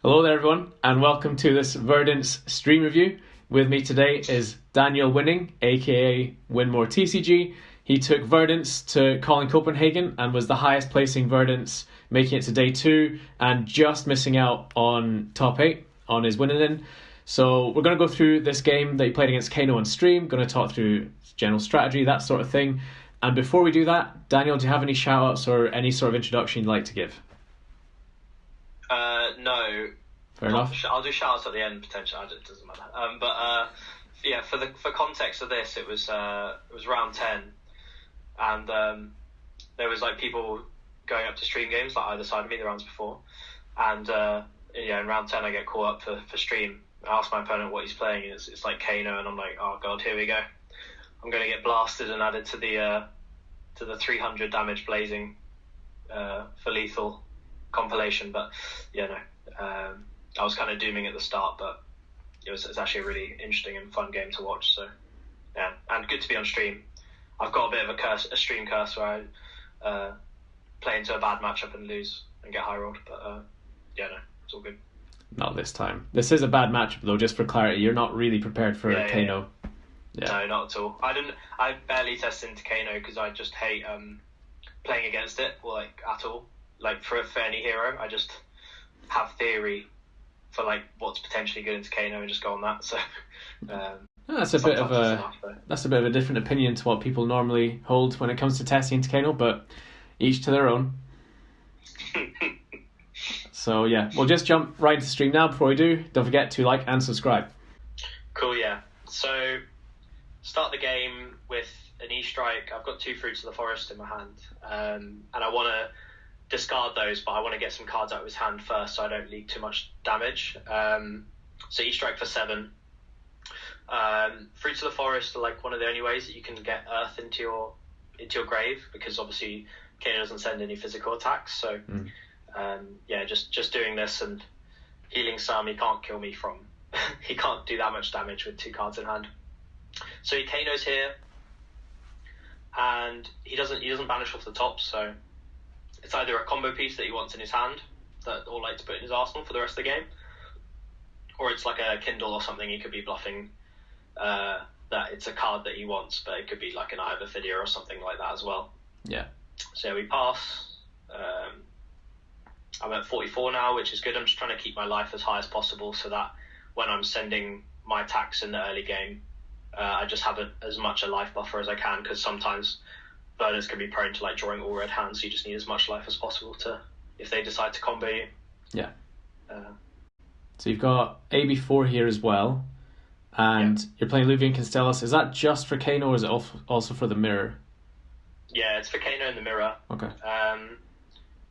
Hello there everyone, and welcome to this Verdance stream review. With me today is Daniel Winning, aka Winmore TCG. He took Verdance to Colin Copenhagen and was the highest placing Verdance, making it to day 2 and just missing out on top 8 on his winning in. So we're going to go through this game that he played against Kano on stream, going to talk through general strategy, that sort of thing. And before we do that, Daniel, do you have any shout-outs or any sort of introduction you'd like to give? No. Fair enough. I'll do shout-outs at the end, potentially. It doesn't matter. Yeah, for context of this, it was round 10, and there was like people going up to stream games like either side of me the rounds before, and in round 10 I get called up for stream. I ask my opponent what he's playing, and it's like Kano, and I'm like, oh god, here we go. I'm going to get blasted and added to the 300 damage blazing for lethal compilation. But yeah, no, I was kind of dooming at the start, but it's actually a really interesting and fun game to watch. So yeah, and good to be on stream. I've got a bit of a stream curse where I play into a bad matchup and lose and get high rolled. But yeah, no, it's all good. Not this time. This is a bad matchup though, just for clarity. You're not really prepared for Kano. Yeah. No, not at all. I barely test into Kano because I just hate playing against it, or like at all. Like for any hero, I just have theory for like what's potentially good into Kano and just go on that. So that's a bit of a different opinion to what people normally hold when it comes to testing into Kano, but each to their own. So yeah, we'll just jump right into the stream now. Before we do, don't forget to like and subscribe. Cool, yeah. So start the game with an E-Strike. I've got 2 Fruits of the Forest in my hand, and I want to discard those, but I want to get some cards out of his hand first so I don't leak too much damage. So E-Strike for 7. Fruits of the Forest are like one of the only ways that you can get Earth into your grave, because obviously Kano doesn't send any physical attacks. So just doing this and healing some, he can't kill me from. He can't do that much damage with 2 cards in hand. So Kano's here, and he doesn't banish off the top, so it's either a combo piece that he wants in his hand or like to put in his arsenal for the rest of the game, or it's like a Kindle or something. He could be bluffing that it's a card that he wants, but it could be like an Eye of Ophidia or something like that as well. Yeah. So we pass. I'm at 44 now, which is good. I'm just trying to keep my life as high as possible so that when I'm sending my attacks in the early game, I just have as much a life buffer as I can, because sometimes Verdance can be prone to like drawing all red hands, so you just need as much life as possible to, if they decide to combo you. Yeah. So you've got AB4 here as well, and you're playing Luvian Constellus. Is that just for Kano, or is it also for the mirror? Yeah, it's for Kano and the mirror. Okay. I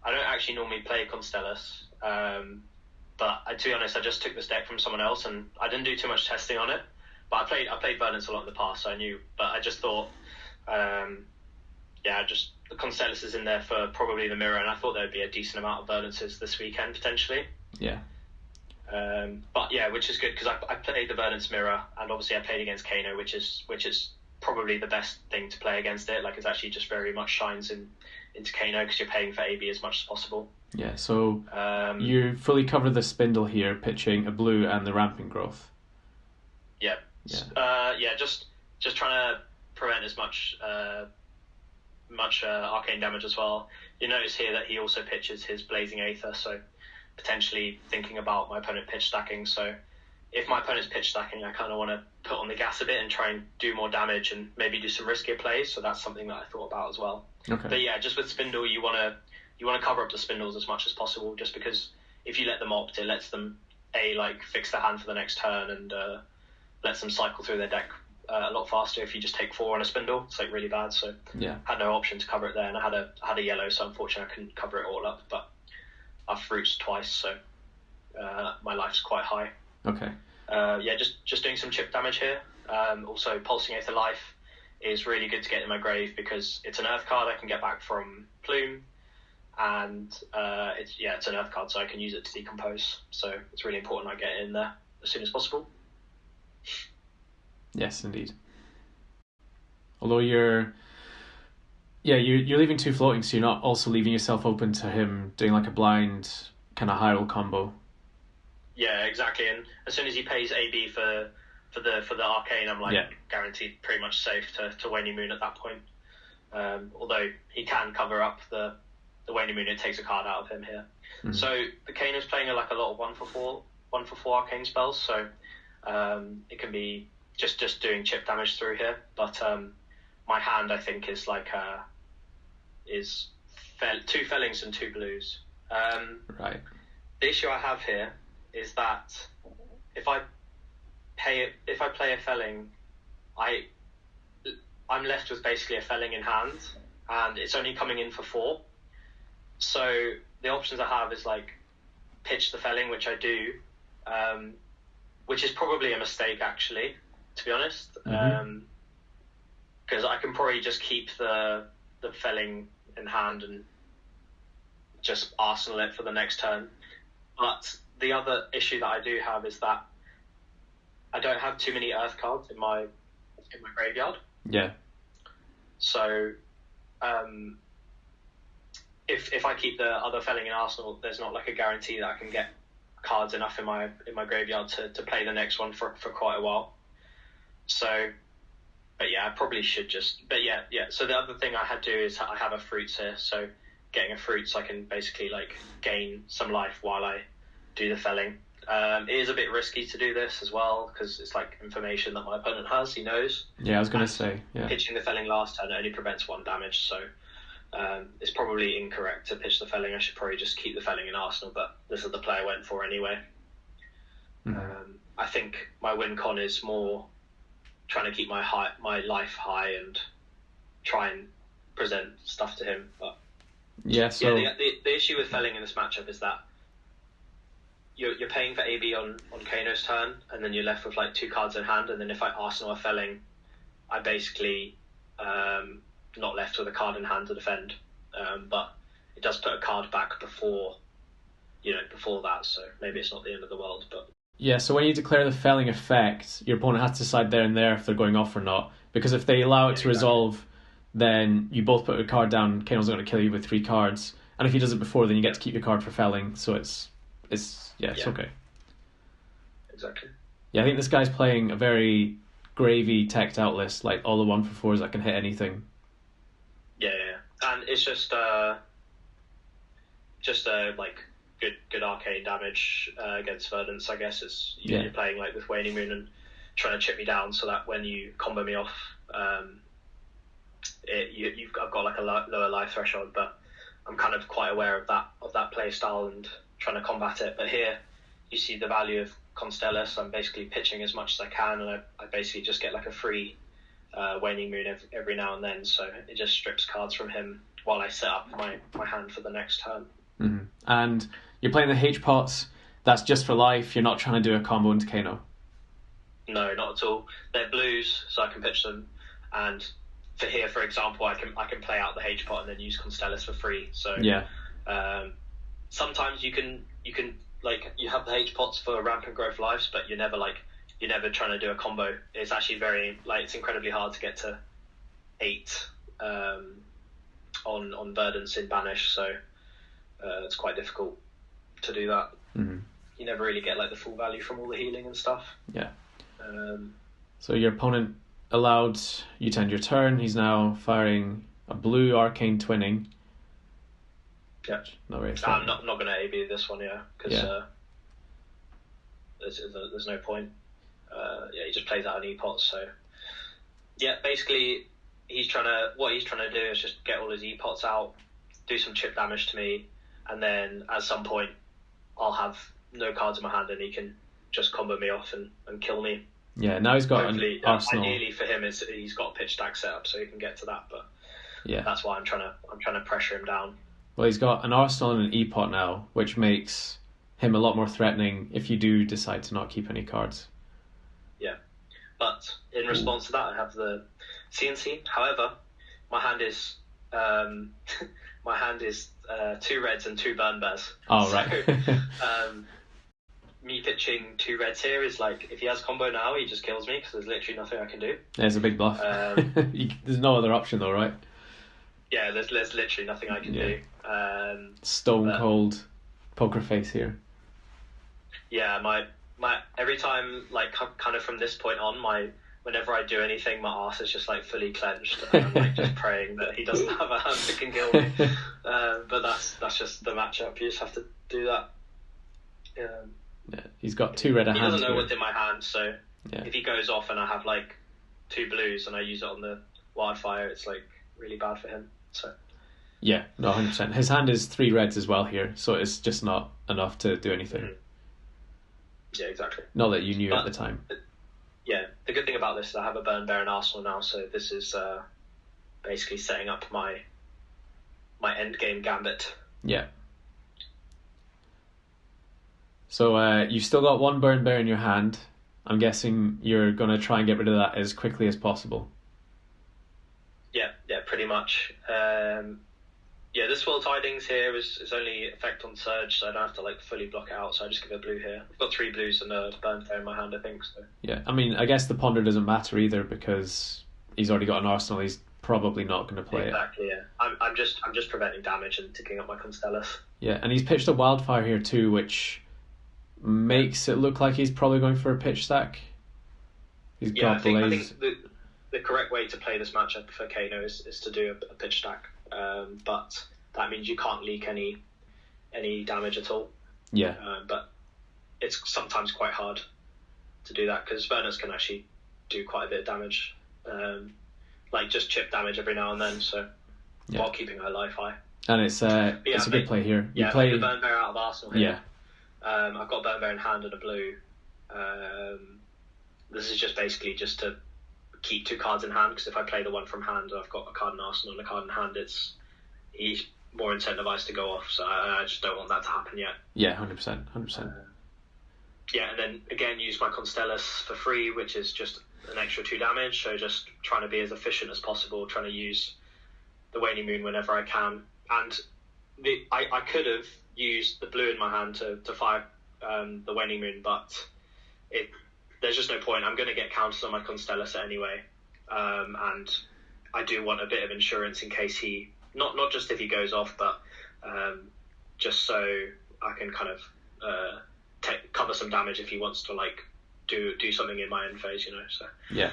don't actually normally play Constellus, but to be honest, I just took this deck from someone else, and I didn't do too much testing on it. But I played Verdance a lot in the past, so I knew. But I just thought, the Constellus is in there for probably the mirror, and I thought there'd be a decent amount of Verdances this weekend potentially. Yeah. But yeah, which is good because I played the Verdance mirror, and obviously I played against Kano, which is probably the best thing to play against it. Like, it's actually just very much shines into Kano because you're paying for AB as much as possible. Yeah. So you fully cover the spindle here, pitching a blue and the ramping growth. Yeah. Just trying to prevent as much arcane damage as well. You notice here that he also pitches his Blazing Aether, so potentially thinking about my opponent pitch stacking. So if my opponent's pitch stacking, I kind of want to put on the gas a bit and try and do more damage and maybe do some riskier plays. So that's something that I thought about as well. Okay. But yeah, just with Spindle, you want to cover up the Spindles as much as possible, just because if you let them opt, it lets them fix their hand for the next turn and lets them cycle through their deck a lot faster. If you just take 4 on a Spindle, it's like really bad. So yeah, I had no option to cover it there, and I had a yellow, so unfortunately I couldn't cover it all up. But I've fruits twice, so my life's quite high. Okay. Just doing some chip damage here. Also, Pulsing Aether Life is really good to get in my grave because it's an Earth card I can get back from Plume, and it's an Earth card, so I can use it to decompose. So it's really important I get it in there as soon as possible. Yes, indeed. Although you're leaving 2 floating, so you're not also leaving yourself open to him doing like a blind kind of high roll combo. Yeah, exactly. And as soon as he pays AB for the arcane, I'm like guaranteed pretty much safe to Waning Moon at that point. Although he can cover up the Waning Moon, it takes a card out of him here. Mm-hmm. So the Kano's playing a lot of 1/4 arcane spells. So it can be just doing chip damage through here. But my hand, I think, is like is 2 fellings and 2 blues. Right. The issue I have here is that if I play a felling, I'm left with basically a felling in hand, and it's only coming in for 4. So the options I have is like pitch the felling, which I do, which is probably a mistake actually, to be honest, because I can probably just keep the felling in hand and just arsenal it for the next turn. But the other issue that I do have is that I don't have too many earth cards in my graveyard. Yeah. So if I keep the other felling in arsenal, there's not like a guarantee that I can get cards enough in my graveyard to play the next one for quite a while. So, but yeah, I probably should just. But yeah. So the other thing I had to do is I have a fruits here, so getting a fruit so I can basically like gain some life while I do the felling. It is a bit risky to do this as well because it's like information that my opponent has. He knows. Yeah, I was going to say. Yeah. Pitching the felling last turn only prevents 1 damage, so it's probably incorrect to pitch the felling. I should probably just keep the felling in arsenal, but this is the play I went for anyway. I think my win con is more trying to keep my life high and try and present stuff to him. But the issue with felling in this matchup is that you're paying for AB on Kano's turn, and then you're left with like 2 cards in hand, and then if I arsenal a felling, I basically not left with a card in hand to defend. But it does put a card back before that, so maybe it's not the end of the world. But yeah, so when you declare the felling effect, your opponent has to decide there and there if they're going off or not, because if they allow it to resolve, then you both put a card down. Kano's going to kill you with 3 cards, and if he does it before, then you get to keep your card for felling. So it's okay. Exactly. Yeah, I think this guy's playing a very gravy teched out list, like all the 1/4s that can hit anything. Yeah, and it's just like good arcane damage against Verdance. I guess it's you're playing like with Waning Moon and trying to chip me down so that when you combo me off, I've got like a lower life threshold. But I'm kind of quite aware of that play style and trying to combat it. But here you see the value of Constellus. I'm basically pitching as much as I can, and I basically just get like a free Waning Moon every now and then, so it just strips cards from him while I set up my hand for the next turn. Mm-hmm. And you're playing the H-Pots, that's just for life, you're not trying to do a combo into Kano? No, not at all. They're blues, so I can pitch them, and for here, for example, I can play out the H-Pot and then use Constellus for free. So sometimes you can like you have the H-Pots for rampant growth lives, but you're never trying to do a combo. It's actually it's incredibly hard to get to 8 on Verdance in Banish, so it's quite difficult to do that. Mm-hmm. You never really get like the full value from all the healing and stuff. Yeah. So your opponent allowed you to end your turn. He's now firing a blue arcane twinning. Yeah. I'm not going to AB this one, because there's no point. He just plays out an E-pot, so basically what he's trying to do is just get all his E-pots out, do some chip damage to me, and then at some point I'll have no cards in my hand and he can just combo me off and kill me. Yeah, now he's got an arsenal. Ideally for him, he's got a pitch stack set up so he can get to that, but that's why I'm trying to pressure him down. Well, he's got an arsenal and an E-pot now, which makes him a lot more threatening if you do decide to not keep any cards. Yeah, but in response to that, I have the CNC. However, my hand is 2 reds and 2 burn bears. Oh, right. So, me pitching 2 reds here is like, if he has combo now, he just kills me because there's literally nothing I can do. There's a big bluff. There's no other option though, right? Yeah, there's literally nothing I can do. Stone cold poker face here. Yeah, my every time, like kind of from this point on, whenever I do anything, my arse is just like fully clenched, and I'm like just praying that he doesn't have a hand that can kill me. But that's just the matchup. You just have to do that. Yeah, he's got 2 red hands. He doesn't know here. what's in my hand, so if he goes off and I have like 2 blues and I use it on the wildfire, it's like really bad for him. So yeah, no, 100%. His hand is 3 reds as well here, so it's just not enough to do anything. Mm-hmm. Yeah, exactly. Not that you knew at the time. Yeah, the good thing about this is I have a Burn Bear in Arsenal now, so this is basically setting up my end game gambit. Yeah. So you've still got 1 Burn Bear in your hand. I'm guessing you're going to try and get rid of that as quickly as possible. Yeah, pretty much. This World Tidings here is only effect on Surge, so I don't have to like fully block it out, so I just give a blue here. I've got 3 blues and a Burn Bear in my hand, I think. So. Yeah, I mean, I guess the Ponder doesn't matter either because he's already got an Arsenal. He's probably not going to play exactly, yeah. I'm just preventing damage and ticking up my Constellas. Yeah, and he's pitched a Wildfire here too, which makes it look like he's probably going for a pitch stack. He's got I think the correct way to play this matchup for Kano is to do a pitch stack, but that means you can't leak any damage at all. Yeah. But it's sometimes quite hard to do that because Verdance can actually do quite a bit of damage, like just chip damage every now and then. So while keeping her life high. And it's a good play here. You play the Burn Bear out of Arsenal here. Yeah. I've got Burn Bear in hand and a blue. This is just basically just to keep 2 cards in hand, because if I play the one from hand, I've got a card in Arsenal and a card in hand. He's more incentivized to go off, so I just don't want that to happen yet. Yeah, 100%. And then again use my Constellas for free, which is just an extra 2 damage. So just trying to be as efficient as possible, trying to use the Waning Moon whenever I can. And I could have used the blue in my hand to fire the Waning Moon, but there's just no point. I'm going to get counters on my Constellas anyway, and I do want a bit of insurance in case he not just if he goes off, but just so I can kind of cover some damage if he wants to like do something in my end phase, So yeah.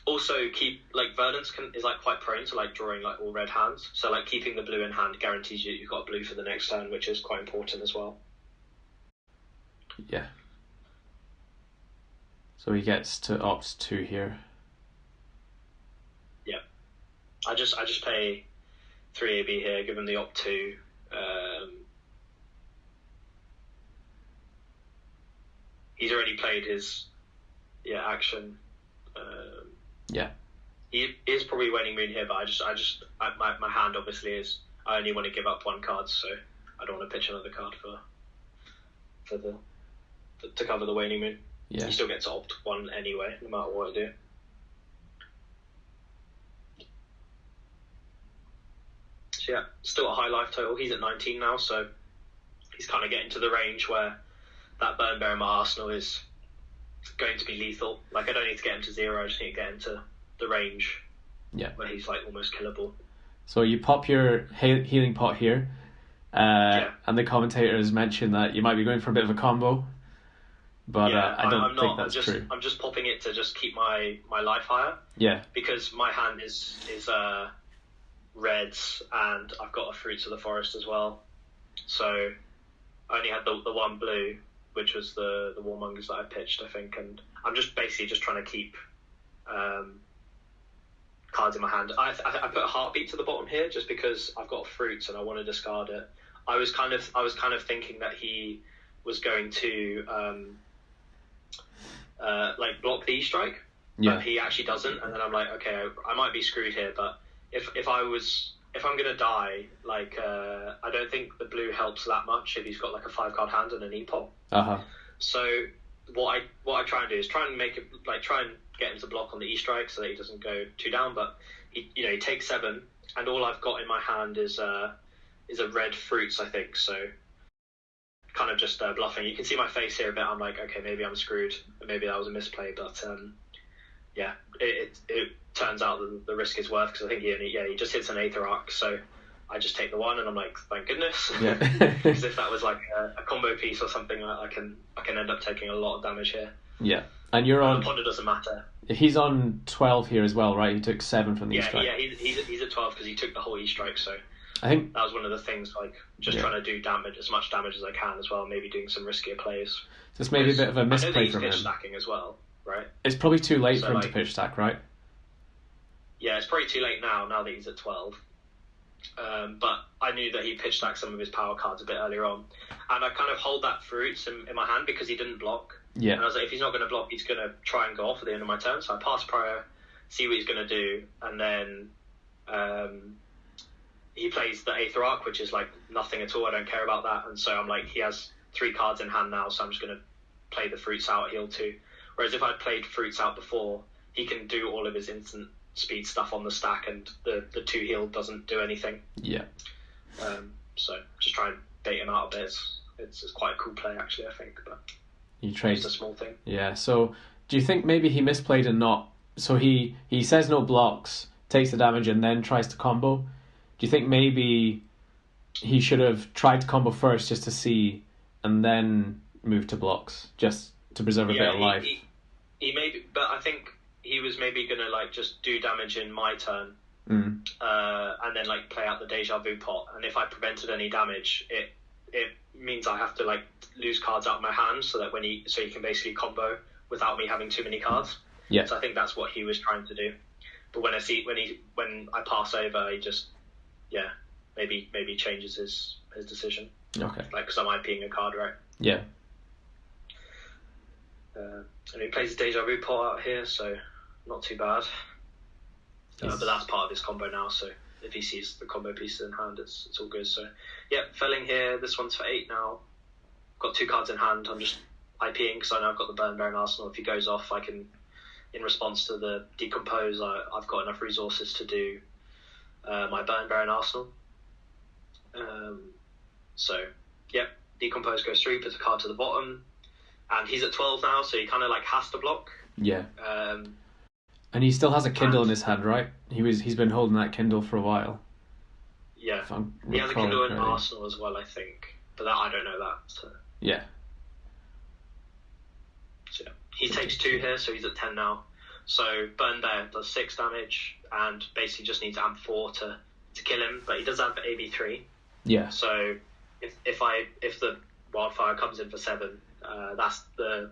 Also keep like Verdance is like quite prone to like drawing like all red hands, so like keeping the blue in hand guarantees you've got blue for the next turn, which is quite important as well. Yeah. So he gets to opt 2 here. Yeah, I just pay 3 AB here, give him the opt 2. He's already played his action. Yeah. He is probably Waning Moon here, but my hand obviously is I only want to give up 1 card, so I don't want to pitch another card to cover the Waning Moon. Yeah. You still get to opt 1 anyway, no matter what I do. So yeah, still a high life total. He's at 19 now, so he's kind of getting to the range where that Burn Bear in my Arsenal is going to be lethal. Like I don't need to get him to 0, I just need to get him to the range where he's like almost killable. So you pop your healing pot here, and the commentator has mentioned that you might be going for a bit of a combo. But I don't think that's true. I'm just popping it to just keep my life higher. Yeah. Because my hand is reds, and I've got a Fruits of the Forest as well. So I only had the 1 blue, which was the Warmongers that I pitched, I think. And I'm just basically just trying to keep cards in my hand. I put a Heartbeat to the bottom here just because I've got Fruits and I want to discard it. I was kind of thinking that he was going to like block the E-Strike, but he actually doesn't, and then I'm like, okay, I might be screwed here. But if I'm gonna die, like I don't think the blue helps that much if he's got like a 5-card hand and an E-pop. So what I try and do is try and make it like try and get him to block on the E-Strike so that he doesn't go too down. But he takes 7, and all I've got in my hand is a red Fruits, I think. So kind of just bluffing. You can see my face here a bit. I'm like, okay, maybe I'm screwed. Maybe that was a misplay. But it turns out that the risk is worth, because I think he just hits an Aether Arc. So I just take the 1, and I'm like, thank goodness. Yeah. Because if that was like a combo piece or something, I can end up taking a lot of damage here. Yeah, and you're on. The ponder doesn't matter. He's on 12 here as well, right? He took 7 from the E-strike. Yeah, he's at 12 because he took the whole E-strike. So I think that was one of the things, like just trying to do as much damage as I can as well. Maybe doing some riskier plays. This may be a bit of a misplay from him. Pitch stacking as well, right? It's probably too late for him to pitch stack, right? Yeah, it's probably too late now that he's at 12. But I knew that he pitch stacked some of his power cards a bit earlier on, and I kind of hold that fruits in my hand because he didn't block. Yeah. And I was like, if he's not going to block, he's going to try and go off at the end of my turn. So I pass prior, see what he's going to do, and then he plays the Aether Arc, which is like nothing at all. I don't care about that. And so I'm like, he has 3 cards in hand now, so I'm just going to play the fruits out, heal 2. Whereas if I'd played fruits out before, he can do all of his instant speed stuff on the stack, and the 2 heal doesn't do anything. Yeah. So just try and bait him out a bit. It's quite a cool play, actually, I think, but he trades. It's a small thing. Yeah, so do you think maybe he misplayed and not... So he says no blocks, takes the damage, and then tries to combo. Do you think maybe he should have tried to combo first just to see, and then move to blocks, just to preserve a bit of life? He maybe... But I think he was maybe going to like just do damage in my turn, and then like play out the Deja Vu pot. And if I prevented any damage, it means I have to like lose cards out of my hand so that he can basically combo without me having too many cards. Yeah. So I think that's what he was trying to do. But when I pass over, he just maybe changes his decision. Okay. Like, because I'm IPing a card, right? Yeah. And he plays a Deja Vu pot out here, so not too bad. But that's part of his combo now, so if he sees the combo pieces in hand, it's all good. So, yeah, felling here. This one's for 8 now. Got 2 cards in hand. I'm just IPing because I know I've got the Burn Bear in Arsenal. If he goes off, I can, in response to the Decompose, I've got enough resources to do my Burn Bear in Arsenal. So, yeah, Decompose goes through, puts a card to the bottom. And he's at 12 now, so he kind of like has to block. Yeah. And he still has a Kindle in his hand, right? He's been holding that Kindle for a while. Yeah. He has a Kindle in Arsenal as well, I think. But I don't know that. So. Yeah. So yeah. He takes 2 here, so he's at 10 now. So Burn Bear does 6 damage and basically just needs Amp 4 to kill him, but he does have AB3. Yeah. So if the Wildfire comes in for 7, that's the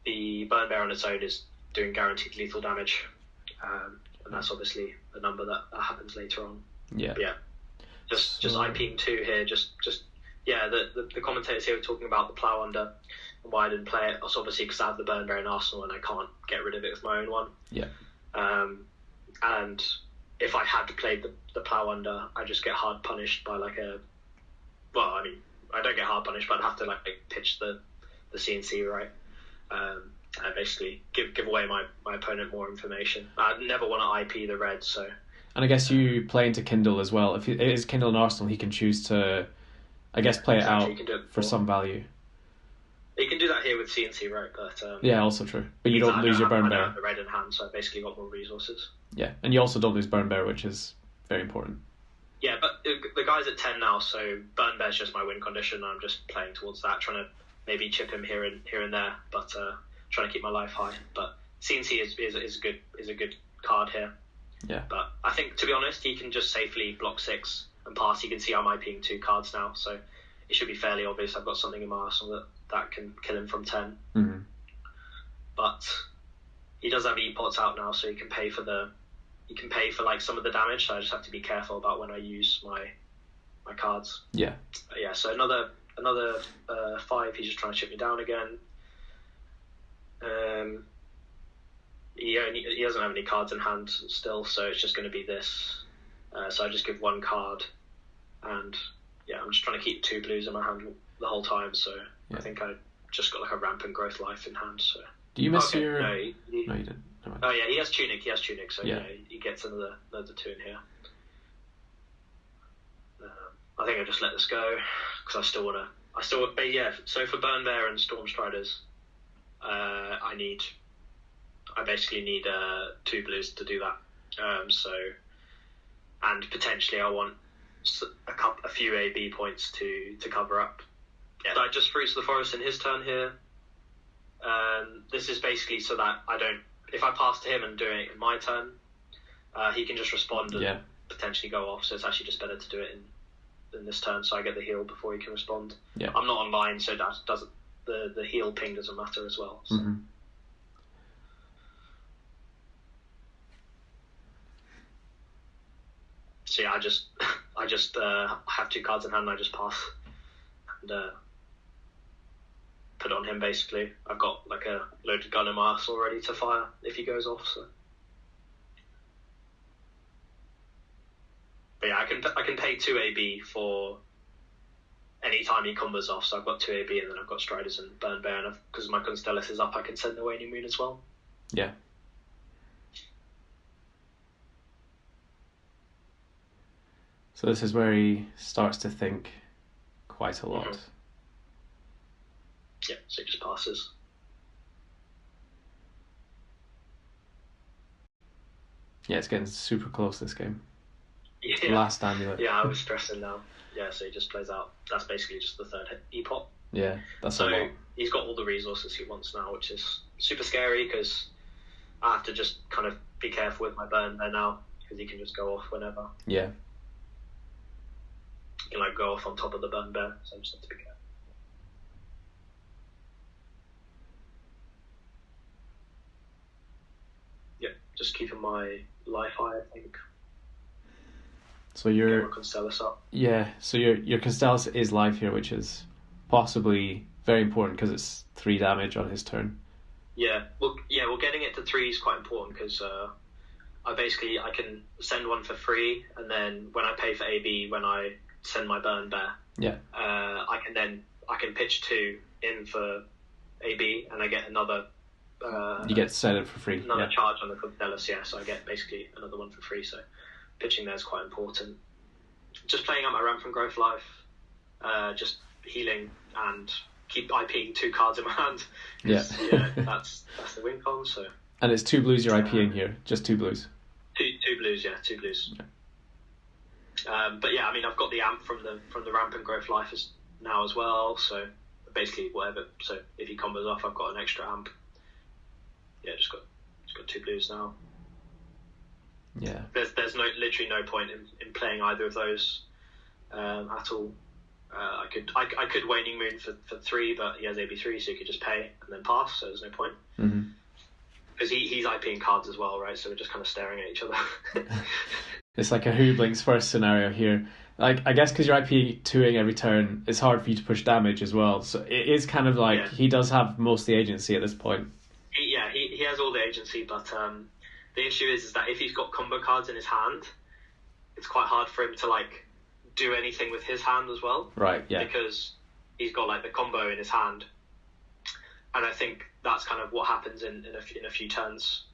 Burn Bear on its own is doing guaranteed lethal damage, and that's obviously the number that happens later on. Yeah. But yeah, just IPing 2 here. The commentators here were talking about the Plough Under and why I didn't play it. That's obviously because I have the Burn Bear in Arsenal and I can't get rid of it with my own one. Yeah. And if I had played the Plough Under, I just get hard punished by I don't get hard punished, but I'd have to like pitch the CNC, right? And basically give away my opponent more information. I never want to IP the red, so. And I guess you play into Kindle as well. If it is Kindle in Arsenal, he can choose to, I guess, play it out for some value. You can do that here with CNC, right? But yeah, also true. But you don't lose your Burn Bear. I don't have the red in hand, so I basically got more resources. Yeah, and you also don't lose Burn Bear, which is very important. Yeah, but the guy's at 10 now, so Burn Bear's just my win condition. I'm just playing towards that, trying to maybe chip him here and there, but trying to keep my life high. But CNC is a good card here. Yeah. But I think, to be honest, he can just safely block 6 and pass. You can see I'm IPing 2 cards now, so it should be fairly obvious. I've got something in my arsenal that can kill him from 10. Mm-hmm. But he does have E-pots out now, so he can pay for like some of the damage. So I just have to be careful about when I use my cards. Yeah. Yeah. So another 5. He's just trying to chip me down again. He doesn't have any cards in hand still, so it's just going to be this. So I just give 1 card, and yeah, I'm just trying to keep 2 blues in my hand the whole time. So yeah. I think I just got like a rampant growth life in hand. So do you miss your? No, no, you didn't. Oh yeah, he has tunic. So yeah, he gets another 2 in here. I think I just let this go because I still want to. But yeah. So for Burn Bear and Storm Striders, I basically need 2 blues to do that. So and potentially I want a few AB points to cover up. Yeah, so I just Fruits of the Forest in his turn here. This is basically so that I don't, if I pass to him and do it in my turn, he can just respond and potentially go off. So it's actually just better to do it in this turn, so I get the heal before he can respond. Yeah. I'm not online, so that doesn't the heal ping doesn't matter as well. So. Mm-hmm. So yeah, I just have 2 cards in hand and I just pass and put it on him basically. I've got like a loaded gun in my arsenal ready to fire if he goes off. So, but yeah, I can pay 2 AB for any time he combos off. So I've got 2 AB and then I've got Striders and Burn Bear, and because my Constellus is up, I can send the Waning Moon as well. Yeah. So this is where he starts to think quite a lot. Mm-hmm. Yeah, so he just passes. Yeah, it's getting super close this game. Yeah. Last amulet. Yeah, I was stressing now. Yeah, so he just plays out. That's basically just the 3rd epot. Yeah, that's so a lot. He's got all the resources he wants now, which is super scary because I have to just kind of be careful with my burn there now because he can just go off whenever. Yeah. He can like go off on top of the burn bear, so I just have to be careful. Yeah, just keeping my life high, I think. So your Constellus up. Yeah, so your Constellus is live here, which is possibly very important because it's 3 damage on his turn. Yeah, well, getting it to 3 is quite important because I can send one for free, and then when I pay for AB, when I send my burn bear, I can pitch 2 in for AB, and I get another. You get to set it for free. Another charge on the Constellus, yeah. So I get basically another one for free. So pitching there is quite important. Just playing out my Rampant Growth life, just healing and keep IPing 2 cards in my hand. Yeah, that's the win con. So. And it's 2 blues you're IPing here, just 2 blues. Two blues, yeah, 2 blues. Yeah. But yeah, I mean, I've got the amp from the Rampant Growth life now as well. So basically whatever. So if he combos off, I've got an extra amp. Yeah, just got 2 blues now. Yeah. There's literally no point in playing either of those at all. I could Waning Moon for 3, but he has AB3, so you could just pay and then pass. So there's no point. Mm-hmm. Because he's IPing cards as well, right? So we're just kind of staring at each other. It's like a who blinks first scenario here. Like, I guess because you're IP2ing every turn, it's hard for you to push damage as well. So it is kind of like he does have most of the agency at this point. He has all the agency, but the issue is that if he's got combo cards in his hand, it's quite hard for him to like do anything with his hand as well. Right, yeah. Because he's got like the combo in his hand. And I think that's kind of what happens in a few turns,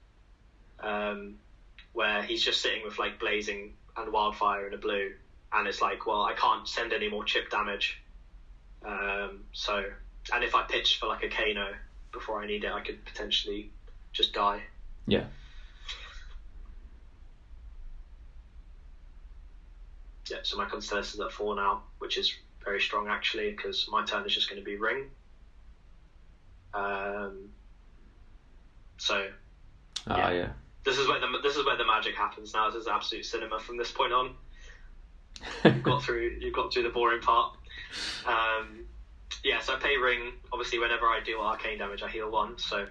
where he's just sitting with like Blazing and Wildfire in a blue, and it's like, well, I can't send any more chip damage. So, and if I pitch for like a Kano before I need it, I could potentially just die. Yeah. Yeah, so my Constellus is at 4 now, which is very strong actually, because my turn is just going to be Ring. Yeah. This is where the magic happens now. This is absolute cinema from this point on. You've got through the boring part. So I pay Ring. Obviously, whenever I deal arcane damage, I heal 1. So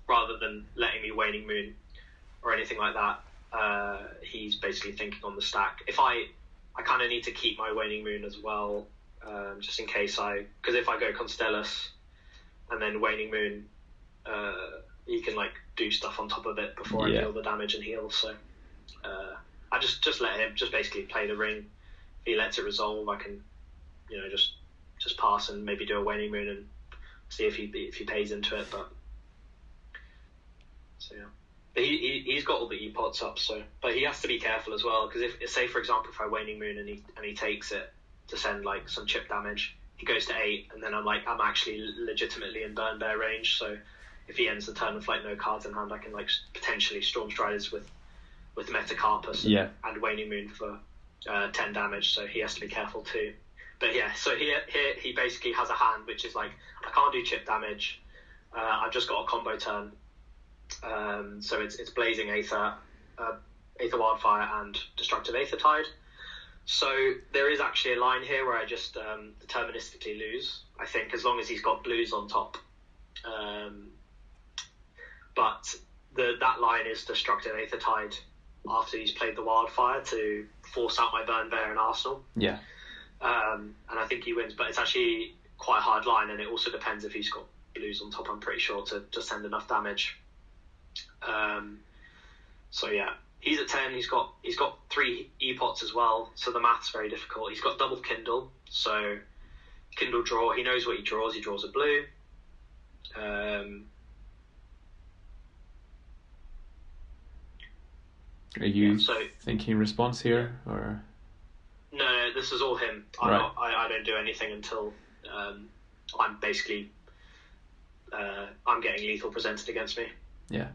rather than letting me Waning Moon or anything like that, he's basically thinking on the stack. If I kind of need to keep my Waning Moon as well, just in case because if I go Constellus and then Waning Moon, he can like do stuff on top of it before I deal the damage and heal. So I just let him just basically play the Ring. If he lets it resolve, I can just pass and maybe do a Waning Moon and see if he pays into it. But so yeah. But he's got all the E-pots up, so but he has to be careful as well, because if say for example if I Waning Moon and he takes it to send like some chip damage, he goes to 8, and then I'm actually legitimately in Burn Bear range. So if he ends the turn with like no cards in hand, I can like potentially Storm Striders with with Metacarpus Yeah. and Waning Moon for 10 damage, so he has to be careful too. But yeah, so here he basically has a hand which is like, I can't do chip damage. I've just got a combo turn. So it's Blazing Aether, Aether Wildfire, and Destructive Aether Tide. So there is actually a line here where I just deterministically lose, I think, as long as he's got blues on top. But that line is Destructive Aether Tide after he's played the Wildfire to force out my Burn Bear and Arsenal. Yeah. And I think he wins, but it's actually quite a hard line, and it also depends if he's got blues on top, I'm pretty sure, to send enough damage. So yeah, he's at 10. He's got 3 epots as well, so the math's very difficult. He's got double Kindle, so Kindle draw. He knows what he draws. He draws a blue. Are you thinking response here, or? No, this is all him. I don't do anything until I'm basically I'm getting lethal presented against me. Yeah.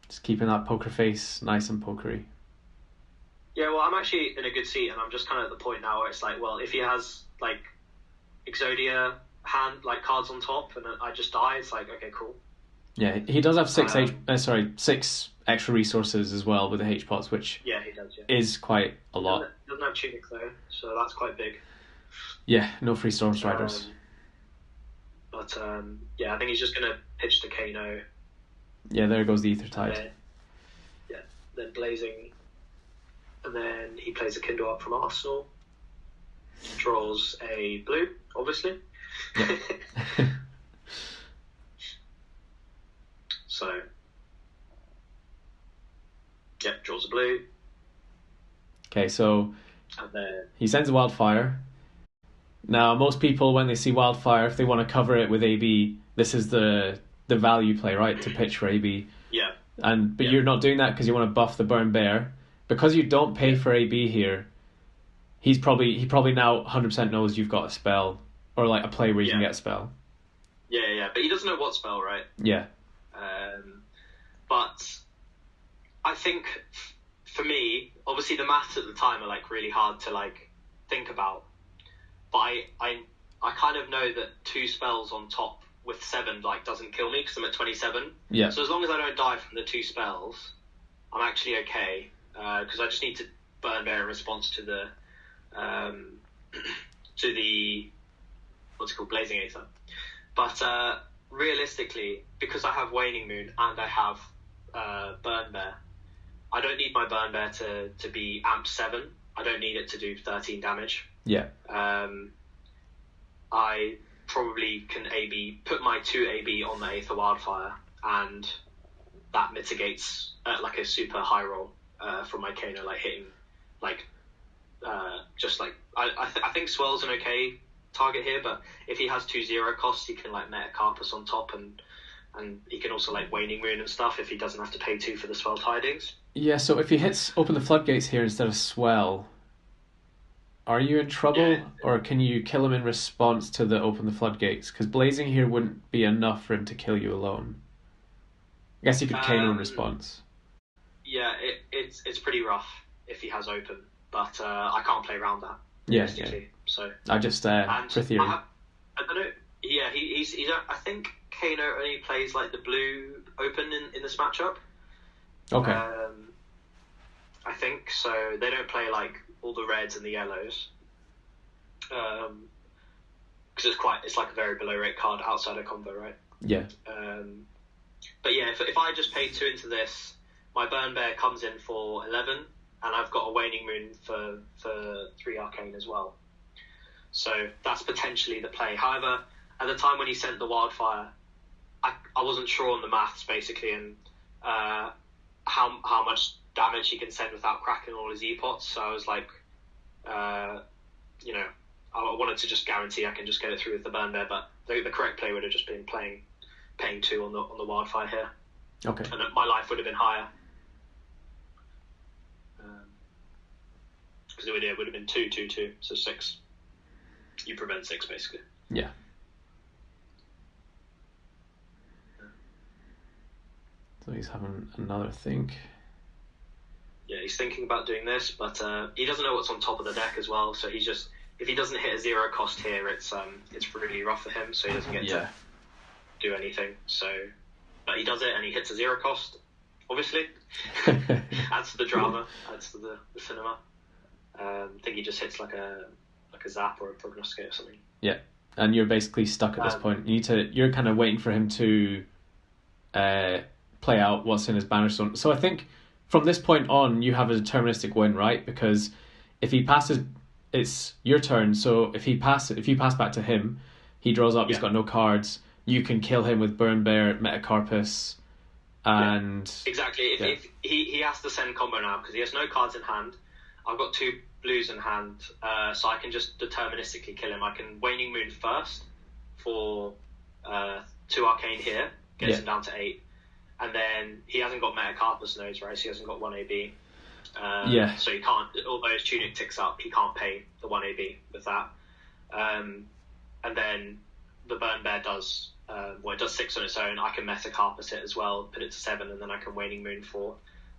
Just keeping that poker face nice and pokery. Yeah, well, I'm actually in a good seat, and I'm just kind of at the point now where it's like, well, if he has like Exodia hand like cards on top, and I just die, it's like, okay, cool. Yeah, he does have 6 extra resources as well with the H-pots, which yeah, he does, is quite a lot. He doesn't have Tunic though, so that's quite big. Yeah, no free Storm Striders. But yeah, I think he's just going to pitch to Kano. Yeah, there goes the Ether Tide. Then Blazing, and then he plays a Kindle up from Arsenal. Draws a blue, obviously. Yeah. So, yeah, draws a blue. Okay, so and then he sends a Wildfire. Now, most people, when they see Wildfire, if they want to cover it with AB, this is the value play, right? To pitch for AB. Yeah. But you're not doing that because you want to buff the Burn Bear. Because you don't pay for AB here, he probably now 100% knows you've got a spell, or like a play where you can get a spell. Yeah, but he doesn't know what spell, right? Yeah. But I think for me, obviously the maths at the time are like really hard to like think about. But I kind of know that 2 spells on top with 7 like doesn't kill me because I'm at 27. Yeah. So as long as I don't die from the 2 spells, I'm actually okay. Because I just need to Burn Bear in response to the what's it called, Blazing Aether. But realistically, because I have Waning Moon and I have Burn Bear, I don't need my Burn Bear to be amp 7. I don't need it to do 13 damage. Yeah. I probably can put my 2 AB on the Aether Wildfire, and that mitigates like a super high roll from my Kano, like hitting like just like I think Swell's an okay target here, but if he has 2 0 costs, he can like Metacarpus on top, and he can also like Waning Moon and stuff if he doesn't have to pay 2 for the Swell Tidings. Yeah, so if he hits Open the Floodgates here instead of Swell, are you in trouble, or can you kill him in response to the Open the Floodgates? Because Blazing here wouldn't be enough for him to kill you alone. I guess you could Kano in response. Yeah, it's pretty rough if he has Open, but I can't play around that. Yeah. So I just for theory. I don't know. Yeah, he's I think Kano only plays like the blue Open in this matchup. Okay. I think so. They don't play like all the reds and the yellows, because it's like a very below rate card outside of combo, right? Yeah. But yeah, if I just pay 2 into this, my Burn Bear comes in for 11, and I've got a Waning Moon for 3 Arcane as well. So that's potentially the play. However, at the time when he sent the Wildfire, I wasn't sure on the maths basically, and how much damage he can send without cracking all his epots. So I was like, I wanted to just guarantee I can just get it through with the Burn Bear, but the correct play would have just been paying 2 on the Wildfire here. Okay. And my life would have been higher. Because it would have been 2, 2, 2, so 6. You prevent 6 basically. Yeah. So he's having another think. he's thinking about doing this, but he doesn't know what's on top of the deck as well. So he's just, if he doesn't hit a 0 cost here, it's really rough for him. So he doesn't get to do anything. So, but he does it and he hits a 0 cost. Obviously, adds to the drama, adds to the cinema. I think he just hits like a zap or a prognosticate or something. Yeah, and you're basically stuck at this point. You're kind of waiting for him to play out what's in his banish zone. So I think from this point on, you have a deterministic win, right? Because if he passes, it's your turn. So if you pass back to him, he draws up. He's got no cards. You can kill him with Burn Bear, Metacarpus, and exactly. If he has to send combo now because he has no cards in hand. I've got 2 blues in hand, so I can just deterministically kill him. I can Waning Moon first for 2 Arcane here, gets him down to 8. And then he hasn't got Metacarpus nodes, right? So he hasn't got 1 AB. So he can't, although his Tunic ticks up, he can't pay the 1 AB with that. And then the Burn Bear does, it does 6 on its own. I can Metacarpus it as well, put it to 7, and then I can Waning Moon for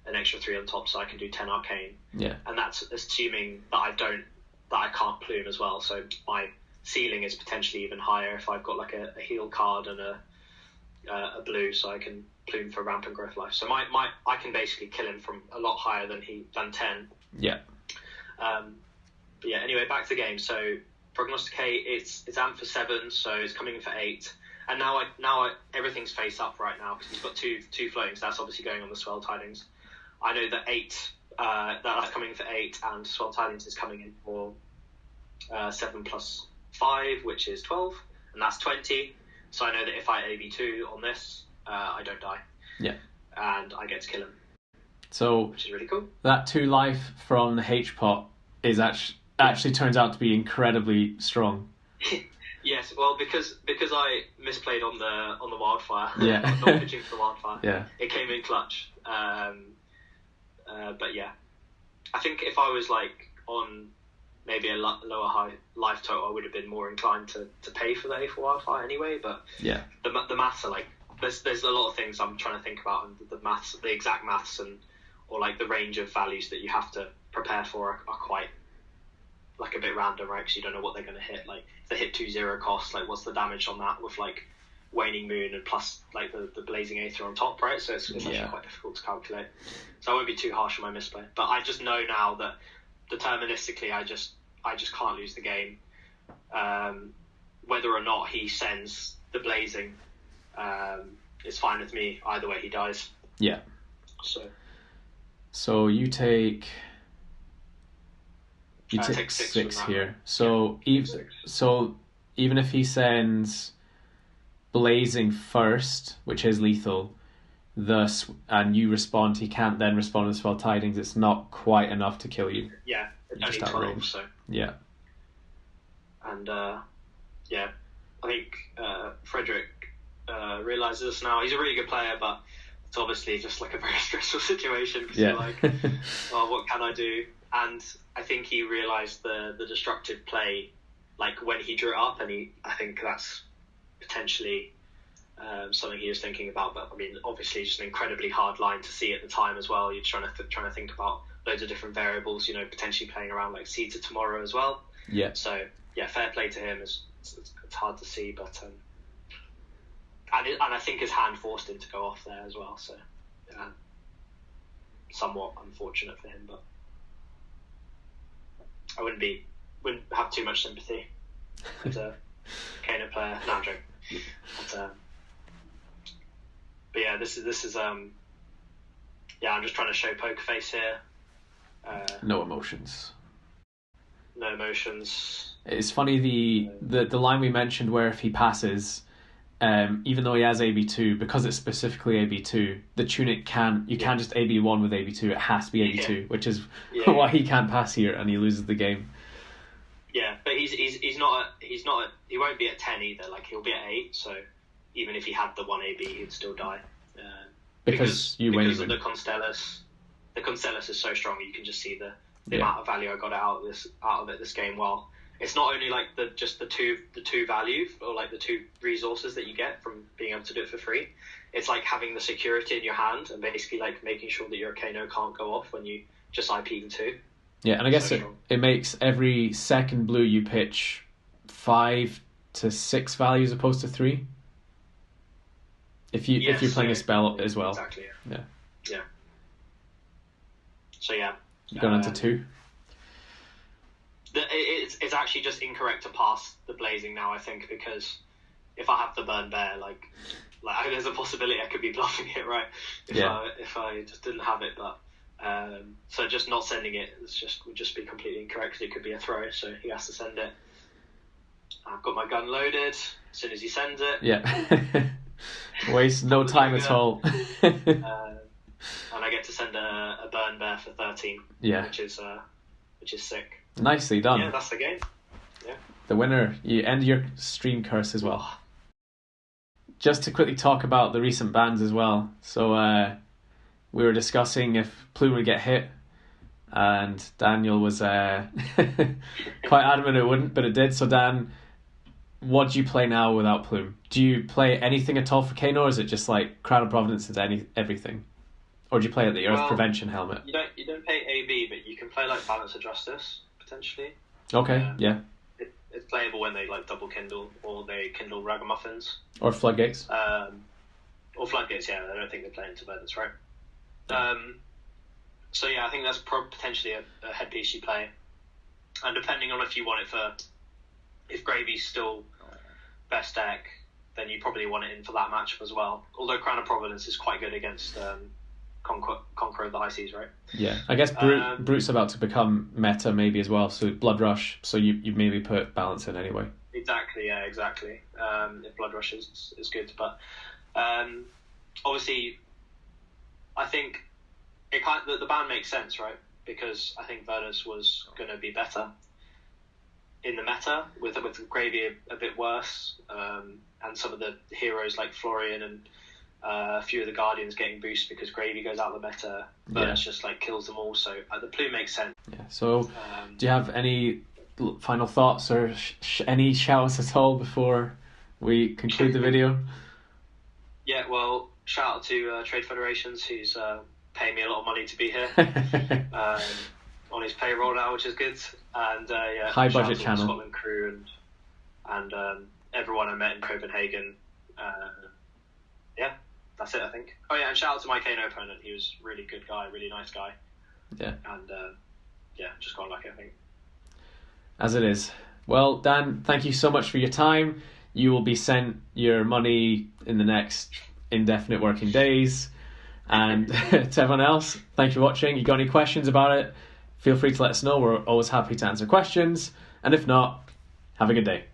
an extra 3 on top, so I can do 10 Arcane. Yeah. And that's assuming that I can't Plume as well. So my ceiling is potentially even higher if I've got like a heal card and a blue, so I can Plume for Rampant Growth Life. So I can basically kill him from a lot higher than 10. Yeah. But yeah. Anyway, back to the game. So Prognosticate, it's amped for 7, so it's coming in for 8. And now everything's face up right now because he's got two floatings. That's obviously going on the Swell Tidings. I know that 8 that's coming in for 8, and Swell Tidings is coming in for 7 plus 5, which is 12, and that's 20. So I know that if I AB2 on this, I don't die. Yeah. And I get to kill him. So which is really cool. That 2 life from the H-pot is actually turns out to be incredibly strong. Yes, well, because I misplayed on the Wildfire. Yeah. Not pitching for the Wildfire. Yeah. It came in clutch. But yeah, I think if I was like on maybe a lower high life total, I would have been more inclined to pay for the A for Wildfire anyway. But yeah, the maths are like there's a lot of things I'm trying to think about, and the exact maths or like the range of values that you have to prepare for are quite like a bit random, right? Because you don't know what they're going to hit. Like if they hit 2-0 cost, like what's the damage on that with like Waning Moon and plus like the Blazing Aether on top, right? So it's actually quite difficult to calculate. So I won't be too harsh on my misplay. But I just know now that deterministically I just can't lose the game. Whether or not he sends the Blazing, it's fine with me. Either way he dies. Yeah. So you take... You take 6 here. So even if he sends Blazing first, which is lethal, and you respond, he can't then respond to Swell Tidings. It's not quite enough to kill you. Yeah, it's only 12. So yeah, and I think Frederick realizes this now. He's a really good player, but it's obviously just like a very stressful situation because you're like, oh, what can I do? And I think he realised the destructive play, like when he drew it up, and I think that's potentially something he was thinking about. But I mean, obviously, just an incredibly hard line to see at the time as well. You're trying to think about loads of different variables, potentially playing around like Seeds of Tomorrow as well. Yeah. So yeah, fair play to him. It's hard to see, but and I think his hand forced him to go off there as well. So somewhat unfortunate for him, but. I wouldn't have too much sympathy as a Kano player. No, I'm joking. But yeah, this is I'm just trying to show poker face here. No emotions. No emotions. It's funny the line we mentioned where if he passes, even though he has AB2, because it's specifically AB2, the Tunic can't just AB1 with AB2, it has to be AB2, which is why he can't pass here and he loses the game. Yeah, but he won't be at 10 either, like he'll be at 8, so even if he had the 1 AB, he'd still die. Because of the Constellus. The Constellus is so strong, you can just see the amount of value I got out of it this game. Well, it's not only like the two value or like the 2 resources that you get from being able to do it for free. It's like having the security in your hand and basically like making sure that your Kano can't go off when you just IPing 2. Yeah, and I guess So it makes every second blue you pitch 5 to 6 value as opposed to 3. If you're playing a spell as well. Exactly. Yeah. Yeah. So yeah. You're going into 2. It's actually just incorrect to pass the blazing now, I think, because if I have the burn bear, like there's a possibility I could be bluffing it, right? If I just didn't have it, but so just not sending it would just be completely incorrect because it could be a throw, so he has to send it. I've got my gun loaded. As soon as he sends it, yeah, waste no time at all. And I get to send a burn bear for 13. Yeah, which is sick. Nicely done. Yeah, that's the game. Yeah. The winner. You end your stream curse as well. Just to quickly talk about the recent bans as well. So we were discussing if Plume would get hit, and Daniel was quite adamant it wouldn't, but it did. So Dan, what do you play now without Plume? Do you play anything at all for Kano, or is it just like Crown of Providence is everything? Or do you play at the Earth Prevention helmet? You don't play AV, but you can play like Balance of Justice potentially. Okay, yeah. It's playable when they like double kindle or they kindle ragamuffins. Or Floodgates. Or Floodgates, yeah. I don't think they play into Verdance, right? So yeah, I think that's potentially a headpiece you play. And depending on if you want it if Gravy's still best deck, then you probably want it in for that matchup as well. Although Crown of Providence is quite good against Conqueror of the High Seas, right? Yeah, I guess Brute's about to become meta maybe as well, so Blood Rush, so you maybe put Balance in anyway. Exactly. If Blood Rush is good, but obviously I think the ban makes sense, right? Because I think Verdance was going to be better in the meta with Gravy a bit worse, and some of the heroes like Florian and a few of the Guardians getting boost because Gravy goes out the meta. Verdance just like kills them all. So the Plume makes sense. Yeah. So do you have any final thoughts or any shouts at all before we conclude the video? Yeah. Well, shout out to Trade Federations who's paying me a lot of money to be here on his payroll now, which is good. And high budget to channel. the Scotland crew and everyone I met in Copenhagen. Yeah, that's it, I think. Oh yeah, and shout out to my Kano opponent. He was a really good guy, really nice guy. Yeah. And just quite lucky, I think. As it is. Well, Dan, thank you so much for your time. You will be sent your money in the next indefinite working days. And to everyone else, thank you for watching. You got any questions about it, feel free to let us know. We're always happy to answer questions. And if not, have a good day.